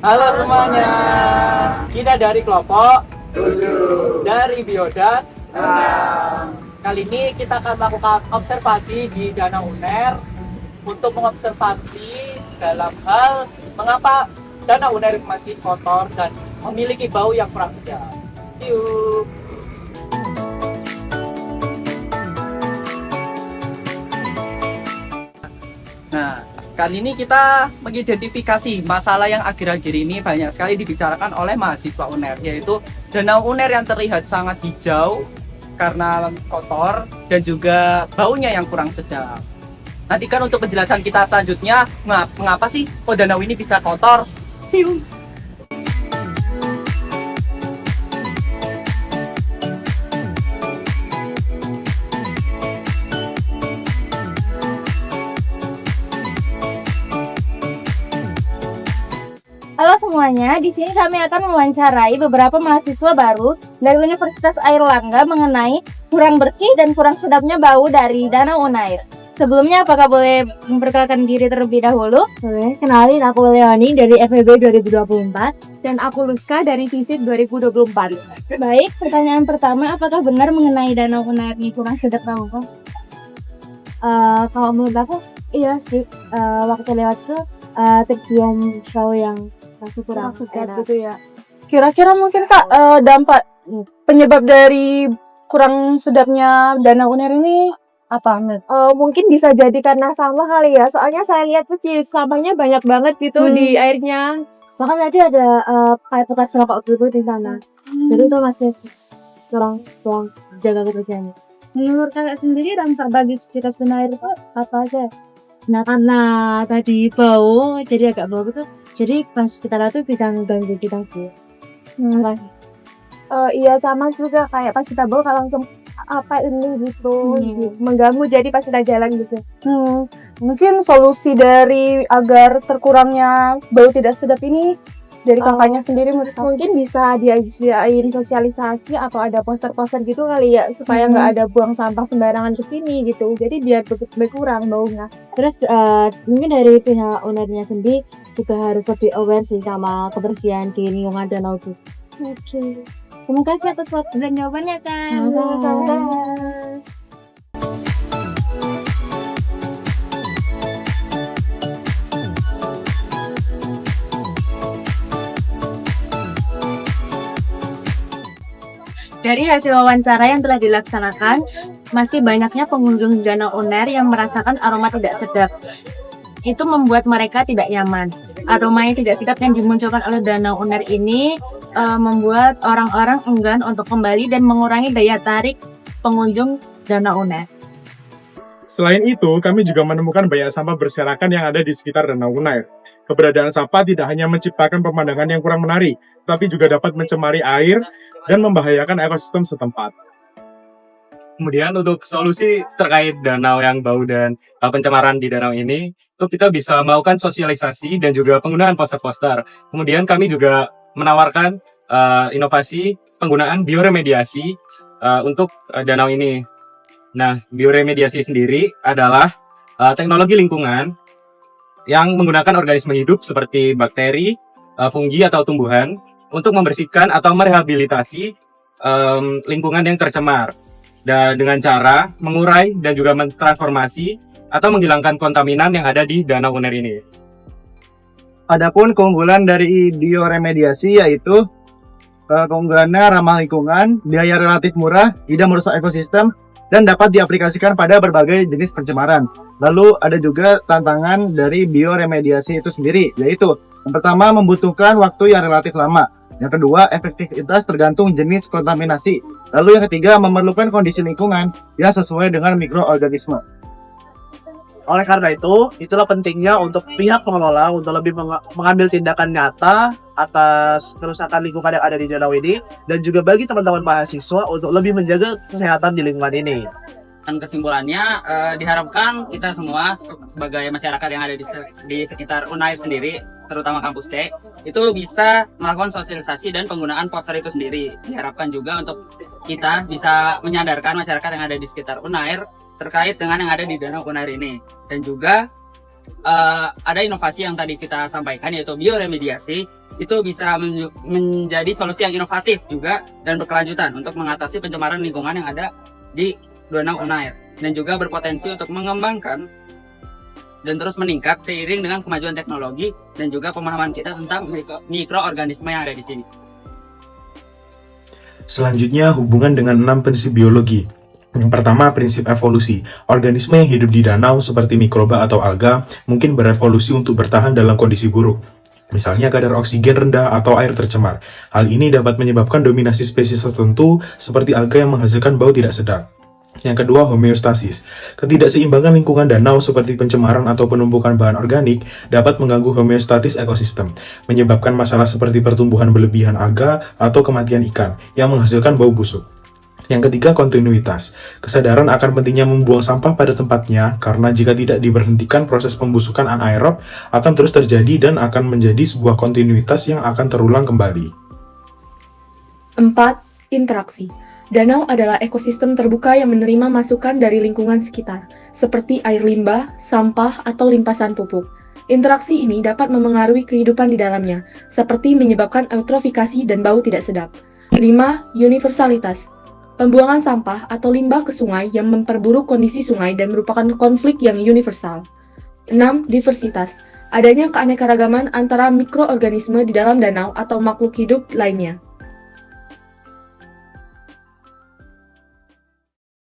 Halo semuanya, kita dari kelompok 7 dari Biodas. Kali ini kita akan melakukan observasi di Danau Uner untuk mengobservasi dalam hal mengapa Danau Uner masih kotor dan memiliki bau yang kurang sedap. See you. Nah, kali ini kita mengidentifikasi masalah yang akhir-akhir ini banyak sekali dibicarakan oleh mahasiswa UNER, yaitu Danau Uner yang terlihat sangat hijau karena kotor dan juga baunya yang kurang sedap. Nantikan untuk penjelasan kita selanjutnya, mengapa sih kok danau ini bisa kotor? See you. Halo semuanya, di sini kami akan mewawancarai beberapa mahasiswa baru dari Universitas Airlangga mengenai kurang bersih dan kurang sedapnya bau dari Danau Unair. Sebelumnya, apakah boleh memperkenalkan diri terlebih dahulu? Oke, kenalin aku Leoni dari FEB 2024 dan aku Luska dari FISIP 2024. Baik, pertanyaan pertama, apakah benar mengenai Danau Unair ini kurang sedap bau? Kalau menurut aku, iya sih. Waktu lewat tuh tercium bau yang masih kurang sedap gitu ya. Kira-kira mungkin Kak, dampak penyebab dari kurang sedapnya Danau Uner ini apa? Mungkin bisa jadi karena sampah kali ya. Soalnya saya lihat tuh sampahnya banyak banget gitu di airnya. Bahkan tadi ada kayak bekas rokok gitu di sana. Jadi itu masih kurang jaga kebersihannya. Menurut kakak sendiri dampak bagi kita air itu apa aja? Nah, karena tadi bau, jadi agak bau gitu. Jadi pas kita lihat tuh bisa mengganggu kita sih. Iya sama juga kayak pas kita bawa kalau langsung apa ini gitu, mengganggu jadi pas kita jalan gitu. Mungkin solusi dari agar terkurangnya bau tidak sedap ini dari kakaknya sendiri Mungkin bisa diajain sosialisasi atau ada poster-poster gitu kali ya supaya nggak ada buang sampah sembarangan ke sini gitu. Jadi biar berkurang baunya. Terus mungkin dari pihak ownernya sendiri juga harus lebih aware sih sama kebersihan di lingkungan danau itu. Oke. Terima kasih atas waktu dan jawabannya, Kak. Dari hasil wawancara yang telah dilaksanakan, masih banyaknya pengunjung Danau Uner yang merasakan aroma tidak sedap. Itu membuat mereka tidak nyaman. Aroma yang tidak sedap yang dimunculkan oleh Danau Uner ini membuat orang-orang enggan untuk kembali dan mengurangi daya tarik pengunjung Danau Uner. Selain itu, kami juga menemukan banyak sampah berserakan yang ada di sekitar Danau Unair. Keberadaan sampah tidak hanya menciptakan pemandangan yang kurang menarik, tapi juga dapat mencemari air dan membahayakan ekosistem setempat. Kemudian untuk solusi terkait danau yang bau dan pencemaran di danau ini, itu kita bisa melakukan sosialisasi dan juga penggunaan poster-poster. Kemudian kami juga menawarkan inovasi penggunaan bioremediasi untuk danau ini. Nah, bioremediasi sendiri adalah teknologi lingkungan yang menggunakan organisme hidup seperti bakteri, fungi atau tumbuhan untuk membersihkan atau merehabilitasi lingkungan yang tercemar dan dengan cara mengurai dan juga mentransformasi atau menghilangkan kontaminan yang ada di Danau Uner ini. Adapun keunggulan dari bioremediasi yaitu keunggulannya ramah lingkungan, biaya relatif murah, tidak merusak ekosistem, dan dapat diaplikasikan pada berbagai jenis pencemaran. Lalu ada juga tantangan dari bioremediasi itu sendiri, yaitu yang pertama membutuhkan waktu yang relatif lama. Yang kedua, efektivitas tergantung jenis kontaminasi. Lalu yang ketiga, memerlukan kondisi lingkungan yang sesuai dengan mikroorganisme. Oleh karena itu, itulah pentingnya untuk pihak pengelola untuk lebih mengambil tindakan nyata atas kerusakan lingkungan yang ada di danau ini, dan juga bagi teman-teman mahasiswa untuk lebih menjaga kesehatan di lingkungan ini. Dan kesimpulannya diharapkan kita semua sebagai masyarakat yang ada di sekitar Unair sendiri, terutama kampus C, itu bisa melakukan sosialisasi dan penggunaan poster itu sendiri. Diharapkan juga untuk kita bisa menyadarkan masyarakat yang ada di sekitar Unair terkait dengan yang ada di Danau Unair ini. Dan juga ada inovasi yang tadi kita sampaikan yaitu bioremediasi, itu bisa menjadi solusi yang inovatif juga dan berkelanjutan untuk mengatasi pencemaran lingkungan yang ada di Danau Unair, dan juga berpotensi untuk mengembangkan dan terus meningkat seiring dengan kemajuan teknologi dan juga pemahaman kita tentang mikroorganisme yang ada di sini. Selanjutnya, hubungan dengan 6 prinsip biologi. Yang pertama, prinsip evolusi. Organisme yang hidup di danau seperti mikroba atau alga mungkin berevolusi untuk bertahan dalam kondisi buruk. Misalnya kadar oksigen rendah atau air tercemar. Hal ini dapat menyebabkan dominasi spesies tertentu seperti alga yang menghasilkan bau tidak sedap. Yang kedua, homeostasis. Ketidakseimbangan lingkungan danau seperti pencemaran atau penumpukan bahan organik dapat mengganggu homeostatis ekosistem, menyebabkan masalah seperti pertumbuhan berlebihan alga atau kematian ikan yang menghasilkan bau busuk. Yang ketiga, kontinuitas. Kesadaran akan pentingnya membuang sampah pada tempatnya karena jika tidak diberhentikan proses pembusukan anaerob akan terus terjadi dan akan menjadi sebuah kontinuitas yang akan terulang kembali. 4. Interaksi. Danau adalah ekosistem terbuka yang menerima masukan dari lingkungan sekitar, seperti air limbah, sampah, atau limpasan pupuk. Interaksi ini dapat memengaruhi kehidupan di dalamnya, seperti menyebabkan eutrofikasi dan bau tidak sedap. 5. Universalitas. Pembuangan sampah atau limbah ke sungai yang memperburuk kondisi sungai dan merupakan konflik yang universal. 6. Diversitas. Adanya keanekaragaman antara mikroorganisme di dalam danau atau makhluk hidup lainnya.